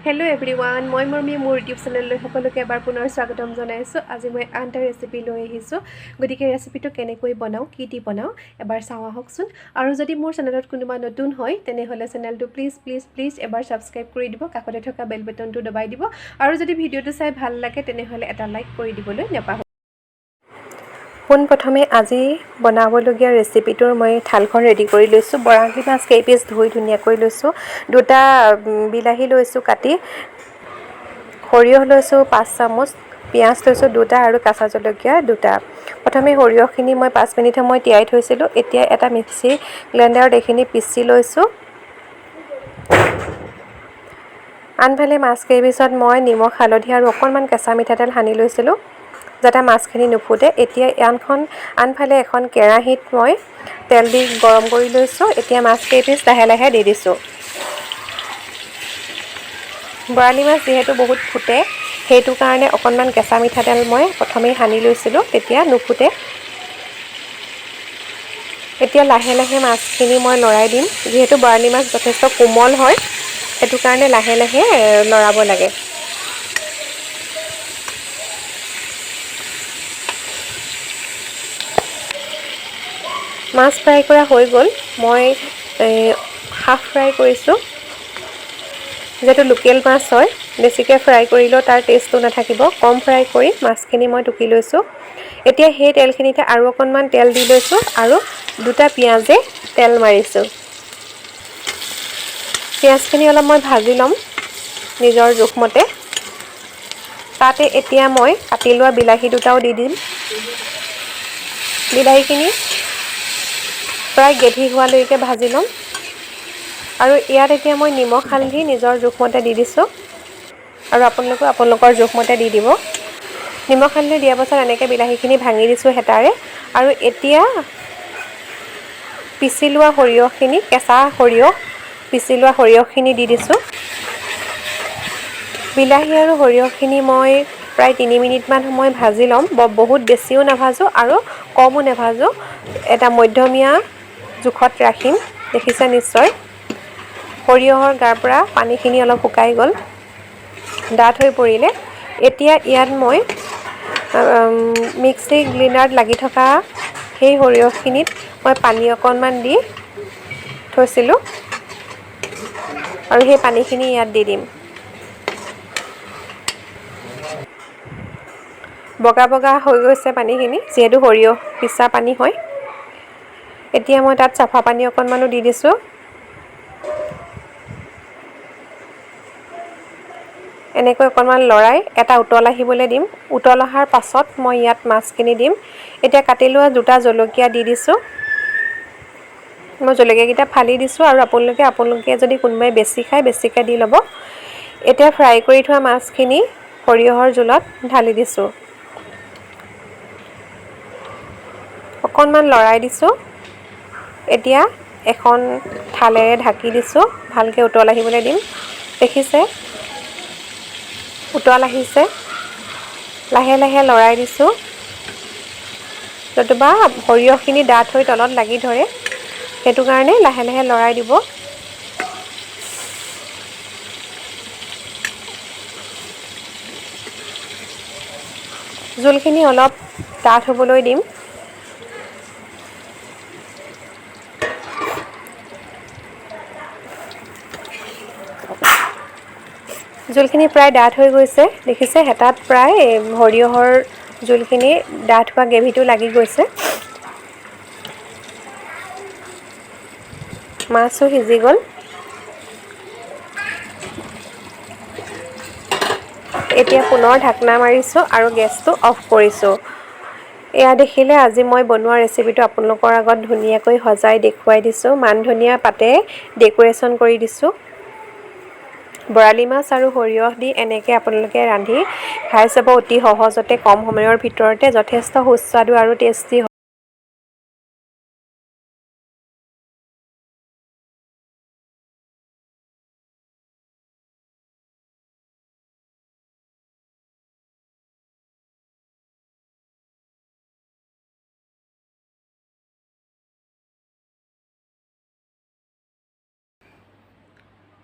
Hello' everyone, মই মুৰ্মি মোৰ YouTube চেনেললৈ সকলোকে এবাৰ পুনৰ স্বাগতম জনাইছোঁ। আজি মই আন এটা ৰেচিপি লৈ আহিছোঁ। গতিকে ৰেচিপিটো কেনেকৈ বনাওঁ, কি দি বনাওঁ এবাৰ চাওঁ আহকচোন। আৰু যদি মোৰ চেনেলত কোনোবা নতুন হয় তেনেহ'লে চেনেলটো প্লিজ এবাৰ ছাবস্ক্ৰাইব কৰি দিব, কাষতে থকা বেল বাটনটো দবাই দিব। আৰু যদি ভিডিঅ'টো চাই ভাল লাগে তেনেহ'লে এটা লাইক কৰি দিবলৈ নাপাহৰিব। পোনপ্ৰথমে আজি বনাবলগীয়া ৰেচিপিটোৰ মই থালখন ৰেডি কৰি লৈছোঁ। বৰালি মাছ কেইপিচ ধুই ধুনীয়াকৈ লৈছোঁ। দুটা বিলাহী লৈছোঁ কাটি, সৰিয়হ লৈছোঁ 5 চামুচ, পিঁয়াজ লৈছোঁ 2টা আৰু কেঁচা জলকীয়া 2টা। প্ৰথমে সৰিয়হখিনি মই 5 মিনিট সময় তিয়াই থৈছিলোঁ। এতিয়া এটা মিক্সি গ্ৰাইণ্ডাৰত এইখিনি পিচি লৈছোঁ। আনফালে মাছ কেইপিচত মই নিমখ, হালধি আৰু অকণমান কেঁচা মিঠাতেল সানি লৈছিলোঁ যাতে মাছখিনি নুফুটে। এতিয়া আনফালে এখন কেৰাহীত মই তেল দি গৰম কৰি লৈছোঁ। এতিয়া মাছ কেইপিচ লাহে লাহে দি দিছোঁ। বৰালি মাছ যিহেতু বহুত ফুটে, সেইটো কাৰণে অকণমান কেঁচা মিঠাতেল মই প্ৰথমেই সানি লৈছিলোঁ, তেতিয়া নুফুটে। এতিয়া লাহে লাহে মাছখিনি মই লৰাই দিম। যিহেতু বৰালি মাছ যথেষ্ট কোমল হয়, সেইটো কাৰণে লাহে লাহে লৰাব লাগে। মাছ ফ্ৰাই কৰা হৈ গ'ল। মই হাফ ফ্ৰাই কৰিছোঁ। যিহেতু লোকেল মাছ হয়, বেছিকৈ ফ্ৰাই কৰিলেও তাৰ টেষ্টটো নাথাকিব। কম ফ্ৰাই কৰি মাছখিনি মই টুকি লৈছোঁ। এতিয়া সেই তেলখিনিতে আৰু অকণমান তেল দি লৈছোঁ আৰু 2টা পিঁয়াজে তেল মাৰিছোঁ। পিঁয়াজখিনি অলপ মই ভাজি ল'ম নিজৰ জোখমতে। তাতে এতিয়া মই কাটি লোৱা বিলাহী 2টাও দি দিম। বিলাহীখিনি প্ৰায় গেধি হোৱালৈকে ভাজি ল'ম। আৰু ইয়াত এতিয়া মই নিমখ, হালধি নিজৰ জোখমতে দি দিছোঁ। আৰু আপোনালোকেও আপোনালোকৰ জোখমতে দি দিব। নিমখ, হালধি দিয়াৰ পাছত এনেকৈ বিলাহীখিনি ভাঙি দিছোঁ হেতাৰে। আৰু এতিয়া পিচি লোৱা সৰিয়হখিনি, কেঁচা সৰিয়হ পিচি লোৱা সৰিয়হখিনি দি দিছোঁ। বিলাহী আৰু সৰিয়হখিনি মই প্ৰায় 3 মিনিটমান সময় ভাজি ল'ম। বহুত বেছিও নাভাজোঁ আৰু কমো নাভাজোঁ, এটা মধ্যমীয়া জোখত ৰাখিম। দেখিছে নিশ্চয় সৰিয়হৰ গাৰ পৰা পানীখিনি অলপ শুকাই গ'ল, ডাঠ হৈ পৰিলে। এতিয়া ইয়াত মই মিক্সি গ্ৰাইণ্ডাৰত লাগি থকা সেই সৰিয়হখিনিত মই পানী অকণমান দি থৈছিলোঁ আৰু সেই পানীখিনি ইয়াত দি দিম। বগা বগা হৈ গৈছে পানীখিনি, যিহেতু সৰিয়হ পিছা পানী হয়। এতিয়া মই তাত চাফা পানী অকণমানো দি দিছোঁ। এনেকৈ অকণমান লৰাই এটা উতল আহিবলৈ দিম। উতল অহাৰ পাছত মই ইয়াত মাছখিনি দিম। এতিয়া কাটি লোৱা 2টা জলকীয়া দি দিছোঁ। মই জলকীয়াকেইটা ফালি দিছোঁ আৰু আপোনালোকে যদি কোনোবাই বেছি খায় বেছিকৈ দি ল'ব। এতিয়া ফ্ৰাই কৰি থোৱা মাছখিনি সৰিয়হৰ জোলত ঢালি দিছোঁ। অকণমান লৰাই দিছোঁ। এতিয়া এখন থালেৰে ঢাকি দিছোঁ, ভালকৈ উতল আহিবলৈ দিম। দেখিছে উতল আহিছে, লাহে লাহে লৰাই দিছোঁ, নতুবা সৰিয়হখিনি ডাঠ হৈ তলত লাগি ধৰে। সেইটো কাৰণে লাহে লাহে লৰাই দিব। জোলখিনি অলপ ডাঠ হ'বলৈ দিম। জোলখিনি প্ৰায় ডাঠ হৈ গৈছে, দেখিছে হেতাত প্ৰায় সৰিয়হৰ জোলখিনি ডাঠ হোৱা গ্ৰেভিটো লাগি গৈছে। মাছো সিজি গ'ল। এতিয়া পুনৰ ঢাকনা মাৰিছোঁ আৰু গেছটো অফ কৰিছোঁ। এয়া দেখিলে আজি মই বনোৱা ৰেচিপিটো আপোনালোকৰ আগত ধুনীয়াকৈ সজাই দেখুৱাই দিছোঁ। মান ধনিয়া পাতে ডেক'ৰেশ্যন কৰি দিছোঁ। বৰালি মাছ আৰু সৰিয়হ দি এনেকৈ আপোনালোকে ৰান্ধি খাই চাব। অতি সহজতে কম সময়ৰ ভিতৰতে যথেষ্ট সুস্বাদু আৰু টেষ্টি হয়।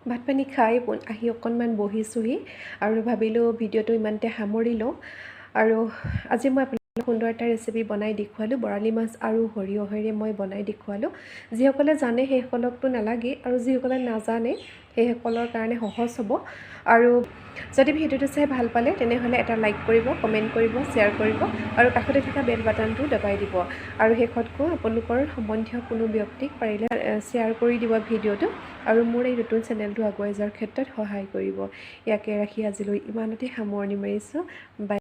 ভাত পানী খাই আহি অকণমান বহিছোঁহি আৰু ভাবিলোঁ ভিডিঅ'টো ইমানতে সামৰি লওঁ আৰু আজি মই আপোনালোকক সুন্দৰ এটা ৰেচিপি বনাই দেখুৱালোঁ বৰালি মাছ আৰু সৰিয়হেৰে মই বনাই দেখুৱালোঁ যিসকলে জানে সেইসকলকতো নালাগে আৰু যিসকলে নাজানে সেইসকলৰ কাৰণে সহজ হ'ব আৰু যদি ভিডিঅ'টো চাই ভাল পালে তেনেহ'লে এটা লাইক কৰিব কমেণ্ট কৰিব শ্বেয়াৰ কৰিব আৰু কাষতে থকা বেল বাটনটো দবাই দিব আৰু শেষতকৈ আপোনালোকৰ সম্বন্ধীয় কোনো ব্যক্তিক পাৰিলে শ্বেয়াৰ কৰি দিব ভিডিঅ'টো আৰু মোৰ এই নতুন চেনেলটো আগুৱাই যোৱাৰ ক্ষেত্ৰত সহায় কৰিব ইয়াকে ৰাখি আজিলৈ ইমানতে সামৰণি মাৰিছোঁ বাই